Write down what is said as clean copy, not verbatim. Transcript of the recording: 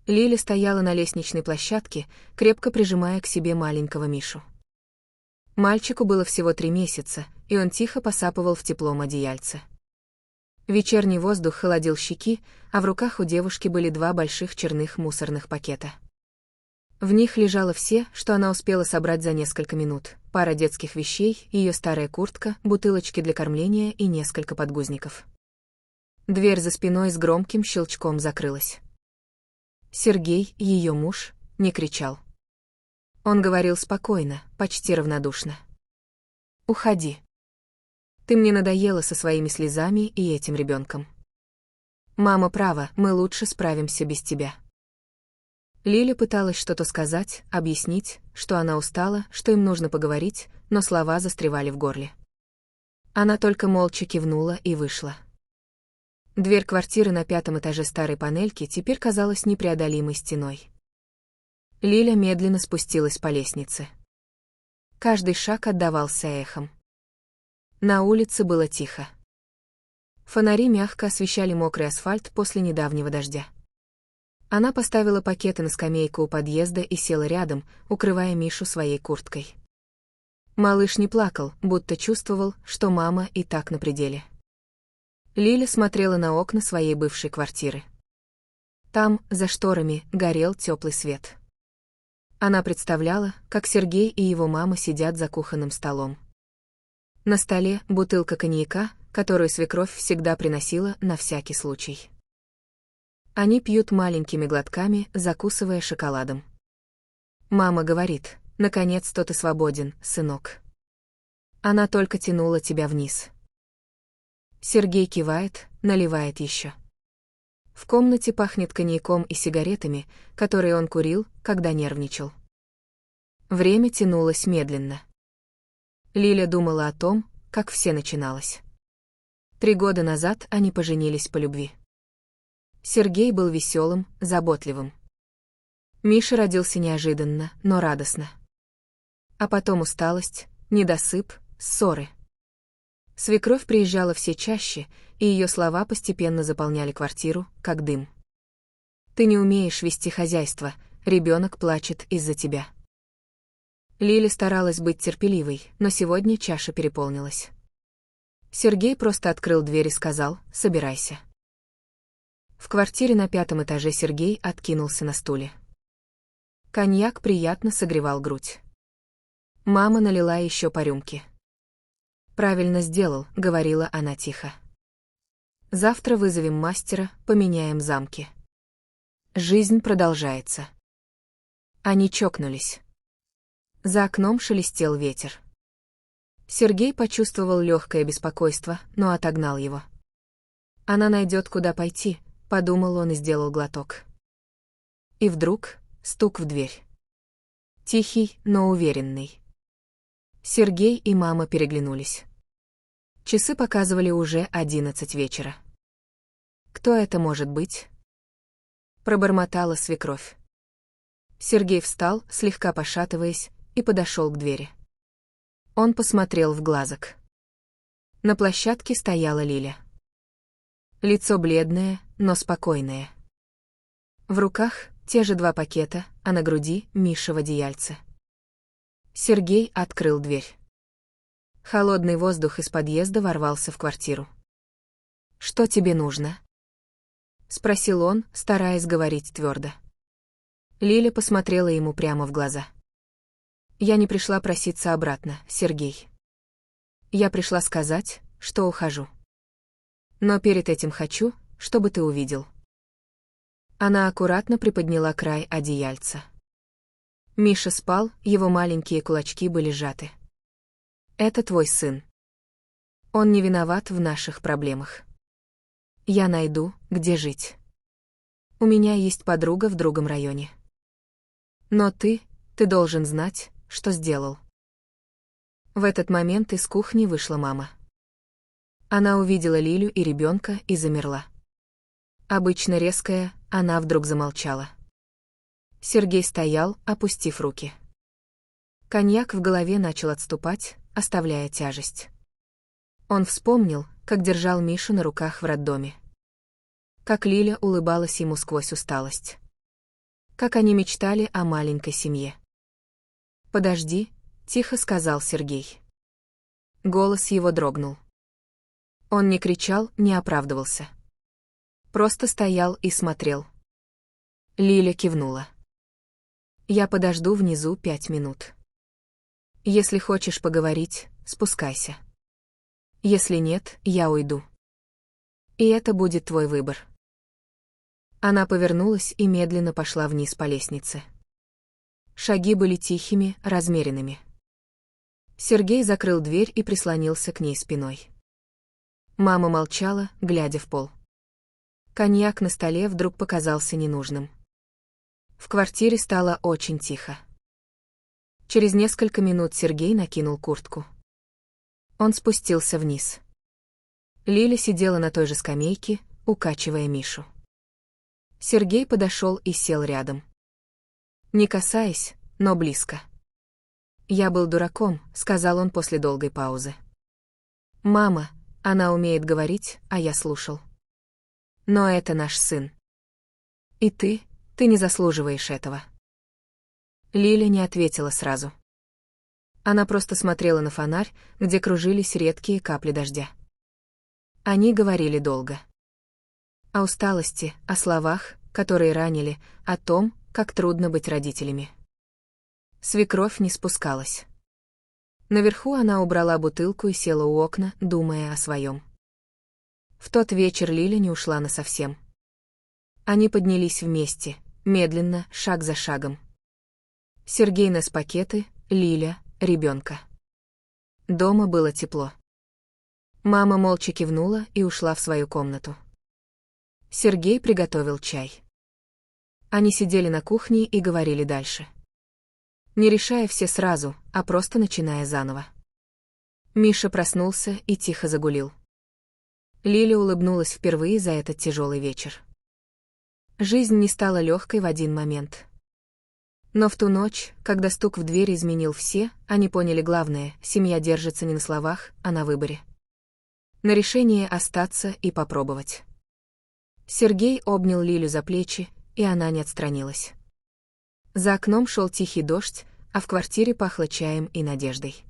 Лиля стояла на лестничной площадке, крепко прижимая к себе маленького Мишу. Мальчику было всего 3 месяца, и он тихо посапывал в теплом одеяльце. Вечерний воздух холодил щеки, а в руках у девушки были 2 больших черных мусорных пакета. В них лежало все, что она успела собрать за несколько минут: пара детских вещей, ее старая куртка, бутылочки для кормления и несколько подгузников. Дверь за спиной с громким щелчком закрылась. Сергей, ее муж, не кричал. Он говорил спокойно, почти равнодушно. «Уходи. Ты мне надоела со своими слезами и этим ребенком. Мама права, мы лучше справимся без тебя». Лиля пыталась что-то сказать, объяснить, что она устала, что им нужно поговорить, но слова застревали в горле. Она только молча кивнула и вышла. Дверь квартиры на 5-м этаже старой панельки теперь казалась непреодолимой стеной. Лиля медленно спустилась по лестнице. Каждый шаг отдавался эхом. На улице было тихо. Фонари мягко освещали мокрый асфальт после недавнего дождя. Она поставила пакеты на скамейку у подъезда и села рядом, укрывая Мишу своей курткой. Малыш не плакал, будто чувствовал, что мама и так на пределе. Лиля смотрела на окна своей бывшей квартиры. Там, за шторами, горел теплый свет. Она представляла, как Сергей и его мама сидят за кухонным столом. На столе бутылка коньяка, которую свекровь всегда приносила на всякий случай. Они пьют маленькими глотками, закусывая шоколадом. Мама говорит: «Наконец-то ты свободен, сынок. Она только тянула тебя вниз». Сергей кивает, наливает еще. В комнате пахнет коньяком и сигаретами, которые он курил, когда нервничал. Время тянулось медленно. Лиля думала о том, как все начиналось. 3 года назад они поженились по любви. Сергей был веселым, заботливым. Миша родился неожиданно, но радостно. А потом усталость, недосып, ссоры. Свекровь приезжала все чаще, и ее слова постепенно заполняли квартиру, как дым. «Ты не умеешь вести хозяйство, ребенок плачет из-за тебя». Лиля старалась быть терпеливой, но сегодня чаша переполнилась. Сергей просто открыл дверь и сказал: «Собирайся». В квартире на 5-м этаже Сергей откинулся на стуле. Коньяк приятно согревал грудь. Мама налила еще по рюмке. «Правильно сделал», — говорила она тихо. «Завтра вызовем мастера, поменяем замки. Жизнь продолжается». Они чокнулись. За окном шелестел ветер. Сергей почувствовал легкое беспокойство, но отогнал его. «Она найдет, куда пойти», — подумал он и сделал глоток. И вдруг стук в дверь. Тихий, но уверенный. Сергей и мама переглянулись. Часы показывали уже 11 вечера. «Кто это может быть?» — пробормотала свекровь. Сергей встал, слегка пошатываясь, и подошел к двери. Он посмотрел в глазок. На площадке стояла Лиля. Лицо бледное, но спокойное. В руках те же 2 пакета, а на груди Миша в одеяльце. Сергей открыл дверь. Холодный воздух из подъезда ворвался в квартиру. «Что тебе нужно?» — спросил он, стараясь говорить твердо. Лиля посмотрела ему прямо в глаза. «Я не пришла проситься обратно, Сергей. Я пришла сказать, что ухожу. Но перед этим хочу, чтобы ты увидел». Она аккуратно приподняла край одеяльца. Миша спал, его маленькие кулачки были сжаты. «Это твой сын. Он не виноват в наших проблемах. Я найду, где жить. У меня есть подруга в другом районе. Но ты должен знать, что сделал». В этот момент из кухни вышла мама. Она увидела Лилю и ребенка и замерла. Обычно резкая, она вдруг замолчала. Сергей стоял, опустив руки. Коньяк в голове начал отступать, оставляя тяжесть. Он вспомнил, как держал Мишу на руках в роддоме. Как Лиля улыбалась ему сквозь усталость. как они мечтали о маленькой семье. «Подожди», — тихо сказал Сергей. Голос его дрогнул. Он не кричал, не оправдывался. Просто стоял и смотрел. Лиля кивнула. «Я подожду внизу 5 минут. Если хочешь поговорить, спускайся. Если нет, я уйду. И это будет твой выбор». Она повернулась и медленно пошла вниз по лестнице. Шаги были тихими, размеренными. Сергей закрыл дверь и прислонился к ней спиной. Мама молчала, глядя в пол. Коньяк на столе вдруг показался ненужным. В квартире стало очень тихо. Через несколько минут Сергей накинул куртку. Он спустился вниз. Лиля сидела на той же скамейке, укачивая Мишу. Сергей подошел и сел рядом. Не касаясь, но близко. «Я был дураком», — сказал он после долгой паузы. «Мама, она умеет говорить, а я слушал. Но это наш сын. И ты не заслуживаешь этого». Лиля не ответила сразу. Она просто смотрела на фонарь, где кружились редкие капли дождя. Они говорили долго. О усталости, о словах, которые ранили, о том, как трудно быть родителями. Свекровь не спускалась. Наверху она убрала бутылку и села у окна, думая о своем. В тот вечер Лиля не ушла насовсем. Они поднялись вместе, медленно, шаг за шагом. Сергей нес пакеты, Лиля — ребенка. Дома было тепло. Мама молча кивнула и ушла в свою комнату. Сергей приготовил чай. Они сидели на кухне и говорили дальше. Не решая все сразу, а просто начиная заново. Миша проснулся и тихо загулил. Лиля улыбнулась впервые за этот тяжелый вечер. Жизнь не стала легкой в один момент. Но в ту ночь, когда стук в дверь изменил все, они поняли главное: семья держится не на словах, а на выборе. На решение остаться и попробовать. Сергей обнял Лилю за плечи, и она не отстранилась. За окном шел тихий дождь, а в квартире пахло чаем и надеждой.